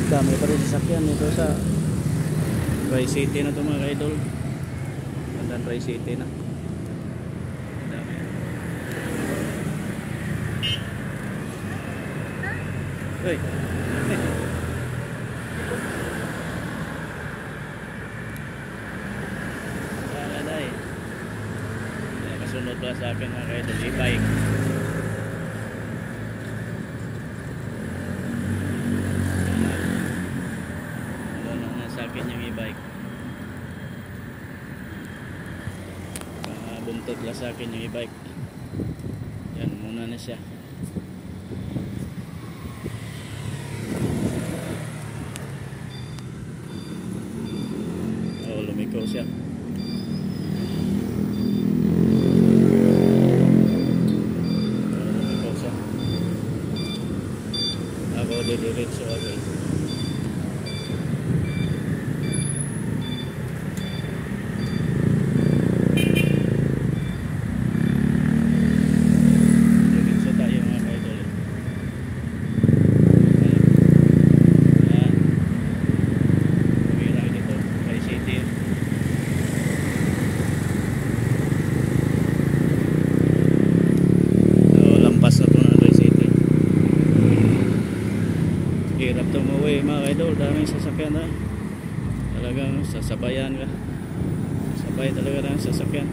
dami pa rin sasakyan dito sa Tri-City na ito mga ka-idol. Gandang Tri-City na. Dami. Uy. Aday. Kasunod pala sa akin mga ka-idol, e-bike. Yung e-bike buntot lang sa akin yung e-bike. Yan muna na siya. Lumiko siya. Lumiko siya. Ako didiretso agad. Hirap tumuwi mga idol, daming sasakyan na. Talagang sasabayan ka. Sabay talaga ng sasakyan.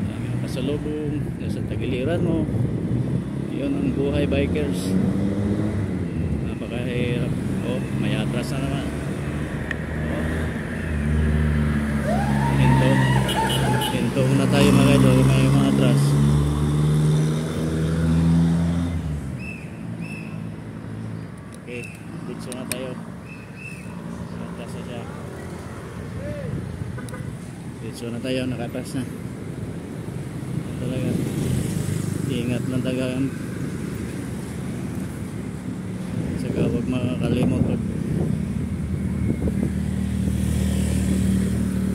Daming pasalubong sa tagiliran mo. Yun ang buhay bikers. Napakahirap. Oh, may atras na naman. Hinto na tayo mga idol, may mga atras. Okay, dito na tayo. Atas na siya. Dito na tayo, nakapas na. Talaga, ingat lang talaga. Saka huwag makakalimot.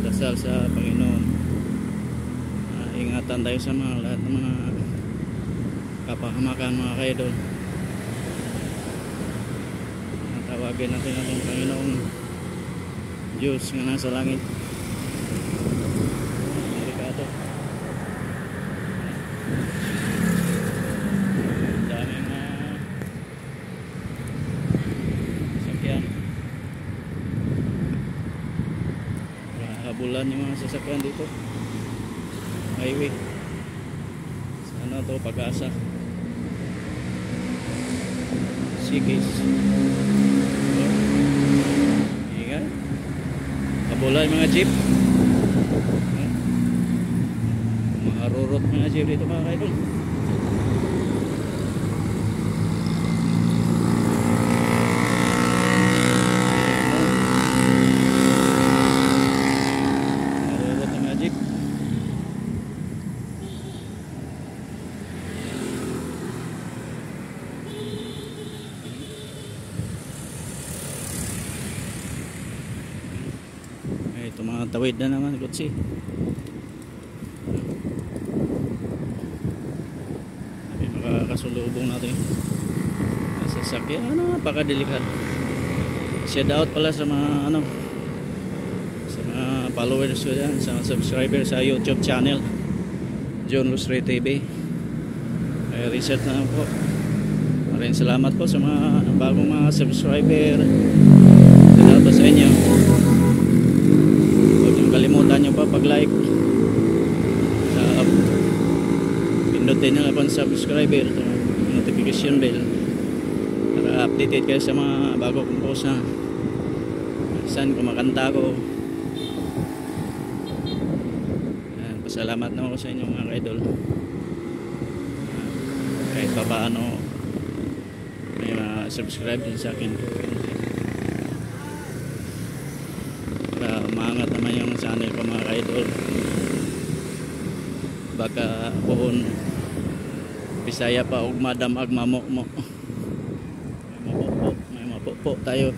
Dasal sa Panginoon. Ingatan tayo sa mga lahat ng mga kapahamakan mga kaidol. Tawagin natin ang Panginoong Diyos nga nasa langit. Delikado. Daming sasakyan. Habulan yung mga sasakyan dito. Highway. Sana to, Pag-asa. Sikis. Kabulan mga jeep. Marurot mga jeep dito mga kaidol. Marurot mga jeep. Ito mga tawid na naman kutsi. May makakasulubong natin sa sasakyan. Napakadelikado. Shout out pala sa mga sa mga followers ko yan, sa mga subscribers sa YouTube channel John Lustre TV. Reset na po. Maraming salamat po sa mga bagong mga subscriber. Shout out sa inyo. Kalimutan nyo pa pag-like, pindutin nyo na pang subscriber, notification bell para updated kayo sa mga bago kong post na saan kumakanta ko. Pasalamat na ako sa inyo mga idol. Kahit pa paano may mga subscribe din sa akin. Umangat naman yung channel ko mga idol. Baka buon Bisaya pa og madam ag mamok mo. May mapopo tayo.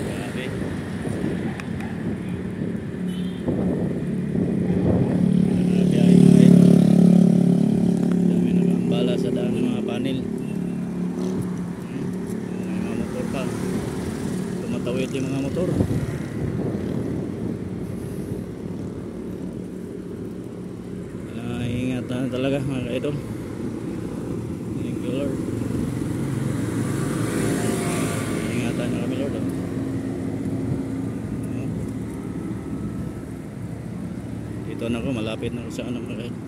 Grabe. Ingatan talaga mga ka-idol. Thank you Lord. Ingatan na kami Lord. Dito na ako, malapit na ako sa ano mga ka-idol.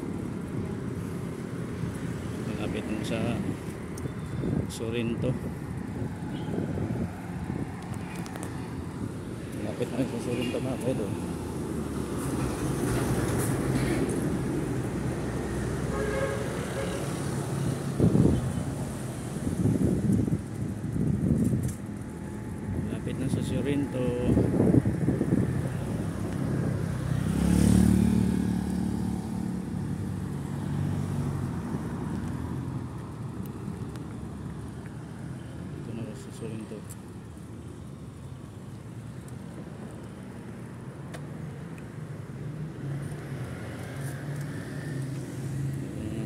Malapit na sa Sorrento. Malapit na sa Sorrento mga ka-idol. Malapit na sa Sorrento. Sorrento.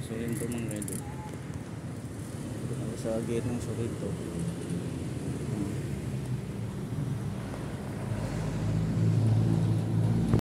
Sorrento mga idol. Ito na sa gate ng Sorrento.